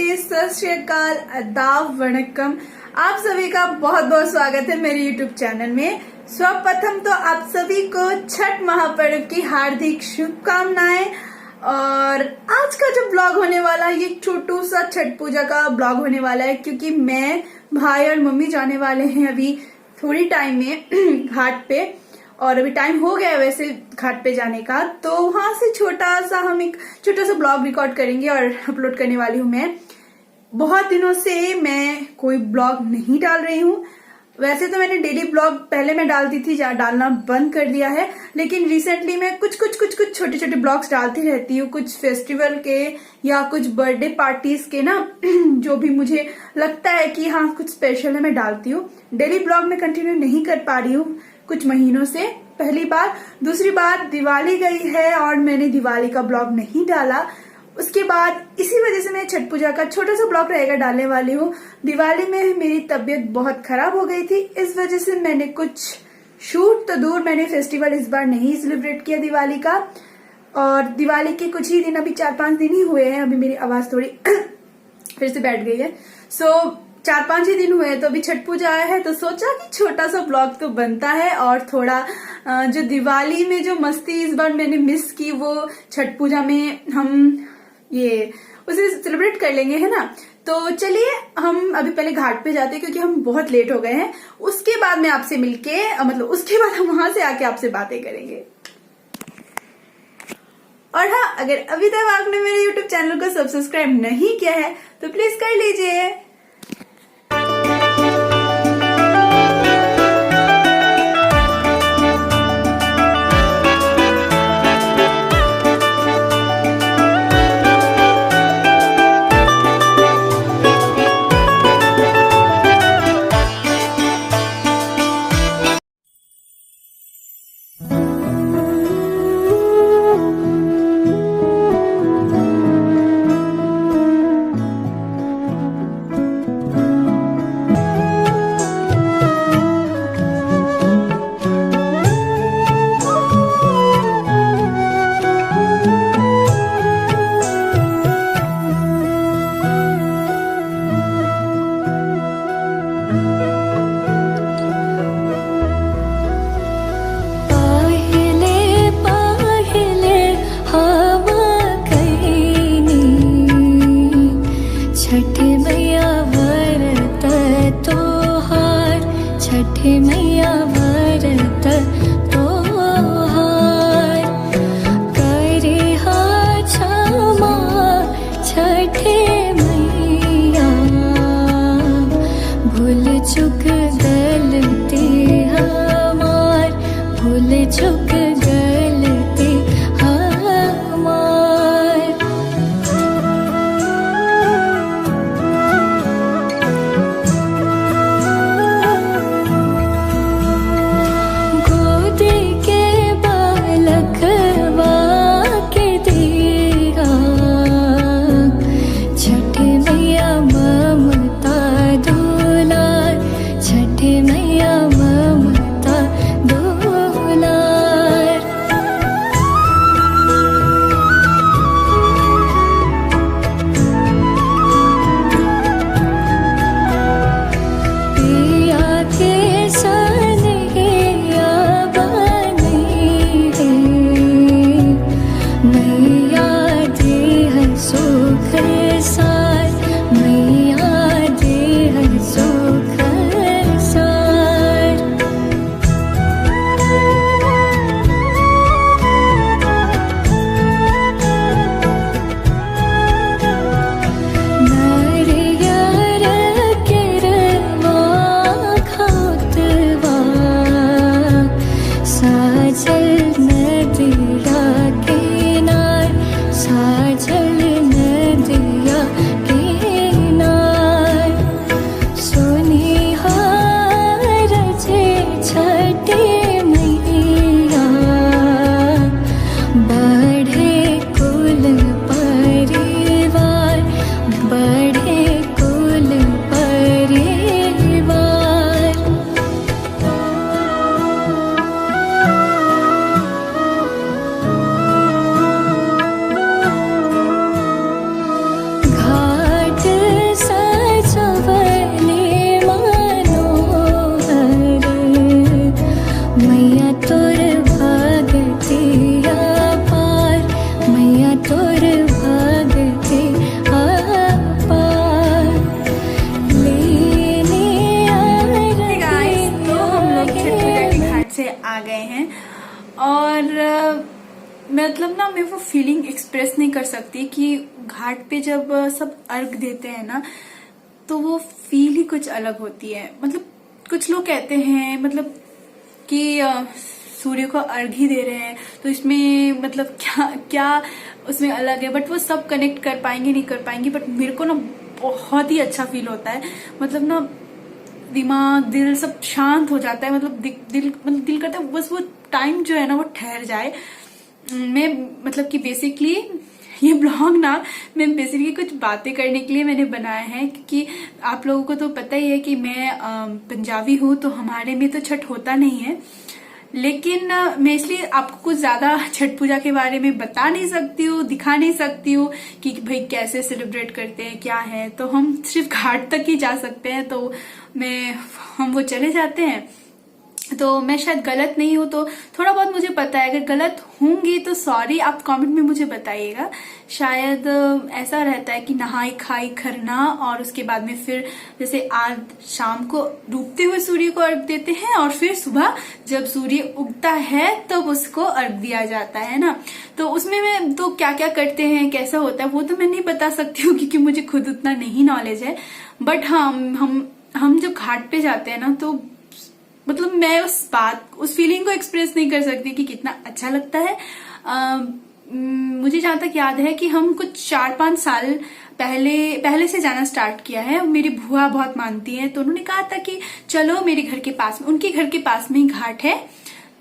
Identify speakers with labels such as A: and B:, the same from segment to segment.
A: नमस्ते, सत श्री अकाल, आदाब, वणक्कम। आप सभी का बहुत बहुत स्वागत है मेरे YouTube चैनल में। सर्वप्रथम तो आप सभी को छठ महापर्व की हार्दिक शुभकामनाएं। और आज का जो ब्लॉग होने वाला है ये छोटू सा छठ पूजा का ब्लॉग होने वाला है, क्योंकि मैं, भाई और मम्मी जाने वाले हैं अभी थोड़ी टाइम में घाट पे। और अभी टाइम हो गया है वैसे घाट पे जाने का, तो वहां से हम एक छोटा सा ब्लॉग रिकॉर्ड करेंगे और अपलोड करने वाली हूँ। मैं बहुत दिनों से मैं कोई ब्लॉग नहीं डाल रही हूँ। वैसे तो मैंने डेली ब्लॉग पहले मैं डालती थी, डालना बंद कर दिया है, लेकिन रिसेंटली मैं कुछ छोटे छोटे ब्लॉग्स डालती रहती हूँ, कुछ फेस्टिवल के या कुछ बर्थडे पार्टीज के ना जो भी मुझे लगता है कि हाँ कुछ स्पेशल है मैं डालती हूँ। डेली ब्लॉग में कंटिन्यू नहीं कर पा रही हूँ कुछ महीनों से, पहली बार। दूसरी बात, दिवाली गई है और मैंने दिवाली का ब्लॉग नहीं डाला। उसके बाद इसी वजह से मैं छठ पूजा का छोटा सा ब्लॉग रहेगा डालने वाली हूँ। दिवाली में मेरी तबीयत बहुत खराब हो गई थी, इस वजह से मैंने कुछ शूट तो दूर, मैंने फेस्टिवल इस बार नहीं सेलिब्रेट किया दिवाली का। और दिवाली के कुछ ही दिन, अभी 4-5 दिन ही हुए हैं, अभी मेरी आवाज थोड़ी फिर से बैठ गई है। 4-5 ही दिन हुए हैं, तो अभी छठ पूजा आया है तो सोचा कि छोटा सा ब्लॉग तो बनता है। और थोड़ा जो दिवाली में जो मस्ती इस बार मैंने मिस की, वो छठ पूजा में हम उसे सेलिब्रेट कर लेंगे, है ना। तो चलिए हम अभी पहले घाट पे जाते हैं, क्योंकि हम बहुत लेट हो गए हैं। उसके बाद मैं आपसे मिलके उसके बाद हम वहां से आके आपसे बातें करेंगे। और हाँ, अगर अभी तक आपने मेरे YouTube चैनल को सब्सक्राइब नहीं किया है तो प्लीज कर लीजिए। मतलब ना मैं वो फीलिंग एक्सप्रेस नहीं कर सकती कि घाट पे जब सब अर्घ देते हैं ना तो वो फील ही कुछ अलग होती है। मतलब कुछ लोग कहते हैं मतलब कि सूर्य को अर्घ ही दे रहे हैं तो इसमें मतलब क्या क्या उसमें अलग है, बट वो सब कनेक्ट कर पाएंगे नहीं कर पाएंगे, बट मेरे को ना बहुत ही अच्छा फील होता है। मतलब ना दिमाग दिल सब शांत हो जाता है। मतलब दिल करता है बस वो टाइम जो है ना वो ठहर जाए। मैं मतलब कि बेसिकली ये ब्लॉग ना मैं बेसिकली कुछ बातें करने के लिए मैंने बनाया है, क्योंकि आप लोगों को तो पता ही है कि मैं पंजाबी हूँ तो हमारे में तो छठ होता नहीं है। लेकिन मैं इसलिए आपको कुछ ज्यादा छठ पूजा के बारे में बता नहीं सकती हूँ, दिखा नहीं सकती हूँ कि भाई कैसे सेलिब्रेट करते हैं क्या है। तो हम सिर्फ घाट तक ही जा सकते हैं, तो हम वो चले जाते हैं। तो मैं शायद गलत नहीं हूं, तो थोड़ा बहुत मुझे पता है, अगर गलत होंगी तो सॉरी, आप कमेंट में मुझे बताइएगा। शायद ऐसा रहता है कि नहाई खाई खरना और उसके बाद में फिर जैसे आज शाम को डूबते हुए सूर्य को अर्घ देते हैं और फिर सुबह जब सूर्य उगता है तब उसको अर्घ दिया जाता है ना। तो उसमें मैं तो क्या क्या करते हैं कैसा होता है वो तो मैं नहीं बता सकती हूँ क्योंकि मुझे खुद उतना नहीं नॉलेज है। बट हाँ, हम जब घाट पे जाते हैं ना तो मतलब मैं उस फीलिंग को एक्सप्रेस नहीं कर सकती कि कितना अच्छा लगता है। मुझे जहां तक याद है कि हम कुछ 4-5 साल पहले से जाना स्टार्ट किया है। मेरी बुआ बहुत मानती है तो उन्होंने कहा था कि चलो मेरे घर के पास में, उनके घर के पास में ही घाट है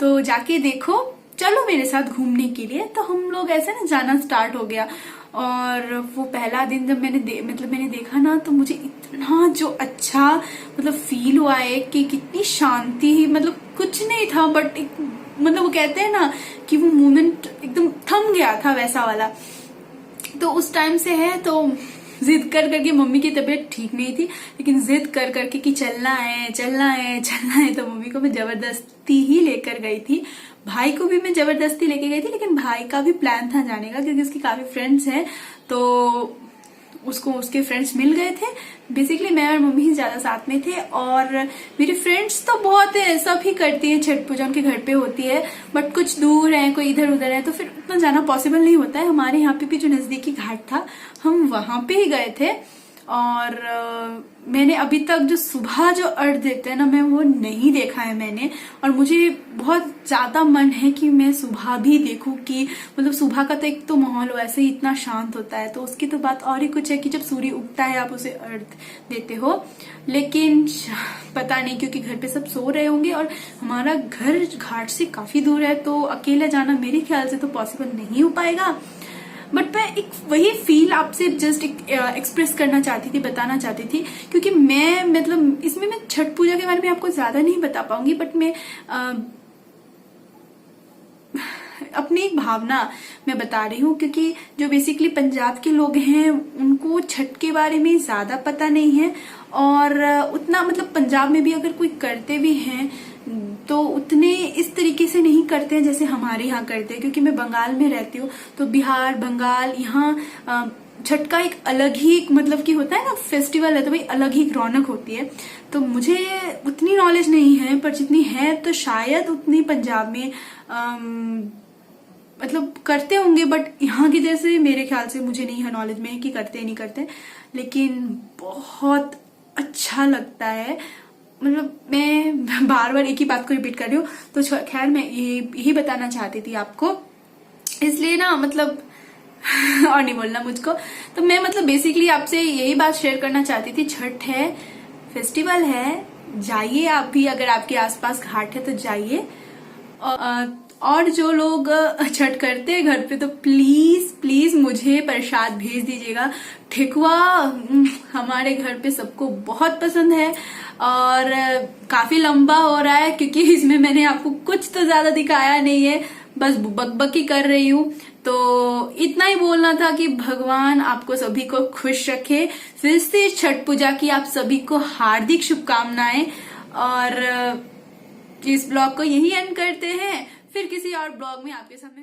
A: तो जाके देखो, चलो मेरे साथ घूमने के लिए। तो हम लोग ऐसे ना जाना स्टार्ट हो गया। और वो पहला दिन जब मैंने देखा ना तो मुझे इतना जो अच्छा मतलब फील हुआ है कि कितनी शांति ही, मतलब कुछ नहीं था बट मतलब वो कहते हैं ना कि वो मोमेंट एकदम थम गया था वैसा वाला। तो उस टाइम से है तो जिद कर करके, मम्मी की तबीयत ठीक नहीं थी लेकिन जिद कर करके कि चलना है तो मम्मी को मैं जबरदस्ती ही लेकर गई थी। भाई को भी मैं जबरदस्ती लेके गई थी, लेकिन भाई का भी प्लान था जाने का क्योंकि उसके काफी फ्रेंड्स हैं तो उसके फ्रेंड्स मिल गए थे। बेसिकली मैं और मम्मी ही ज्यादा साथ में थे और मेरी फ्रेंड्स तो बहुत है, सब ही करती है छठ पूजा, उनके घर पे होती है, बट कुछ दूर है, कोई इधर उधर है तो फिर उतना जाना पॉसिबल नहीं होता है। हमारे यहाँ पे भी जो नजदीकी घाट था हम वहां पे ही गए थे। और मैंने अभी तक जो सुबह जो अर्घ देते हैं ना मैं वो नहीं देखा है मैंने, और मुझे बहुत ज्यादा मन है कि मैं सुबह भी देखूं कि मतलब सुबह का तो एक तो माहौल वैसे ही इतना शांत होता है, तो उसकी तो बात और ही कुछ है कि जब सूर्य उगता है आप उसे अर्घ देते हो। लेकिन पता नहीं क्योंकि घर पे सब सो रहे होंगे और हमारा घर घाट से काफी दूर है तो अकेले जाना मेरे ख्याल से तो पॉसिबल नहीं हो पाएगा। बट मैं एक वही फील आपसे जस्ट एक्सप्रेस करना चाहती थी, बताना चाहती थी, क्योंकि मैं मतलब इसमें मैं छठ पूजा के बारे में आपको ज्यादा नहीं बता पाऊंगी, बट मैं अपनी एक भावना मैं बता रही हूँ। क्योंकि जो बेसिकली पंजाब के लोग हैं उनको छठ के बारे में ज्यादा पता नहीं है, और उतना मतलब पंजाब में भी अगर कोई करते भी हैं तो उतने इस तरीके से नहीं करते हैं जैसे हमारे यहाँ करते हैं। क्योंकि मैं बंगाल में रहती हूँ तो बिहार बंगाल यहाँ छठ का एक अलग ही मतलब कि होता है ना फेस्टिवल है तो भाई अलग ही रौनक होती है। तो मुझे उतनी नॉलेज नहीं है, पर जितनी है तो शायद उतनी पंजाब में मतलब करते होंगे, बट यहाँ की जैसे मेरे ख्याल से मुझे नहीं है नॉलेज में कि करते नहीं करते। लेकिन बहुत अच्छा लगता है। मतलब मैं बार बार एक ही बात को रिपीट कर रही हूँ, तो खैर मैं यही बताना चाहती थी आपको, इसलिए ना मतलब और नहीं बोलना मुझको। तो मैं मतलब बेसिकली आपसे यही बात शेयर करना चाहती थी। छठ है, फेस्टिवल है, जाइए आप भी, अगर आपके आसपास घाट है तो जाइए। और जो लोग छठ करते हैं घर पे तो प्लीज प्लीज मुझे प्रसाद भेज दीजिएगा। ठेकुआ हमारे घर पे सबको बहुत पसंद है और काफी लंबा हो रहा है क्योंकि इसमें मैंने आपको कुछ तो ज्यादा दिखाया नहीं है, बस बकबकी कर रही हूँ। तो इतना ही बोलना था कि भगवान आपको सभी को खुश रखे। फिर से छठ पूजा की आप सभी को हार्दिक शुभकामनाएं, और इस ब्लॉग को यही एंड करते हैं। फिर किसी और ब्लॉग में आपके सामने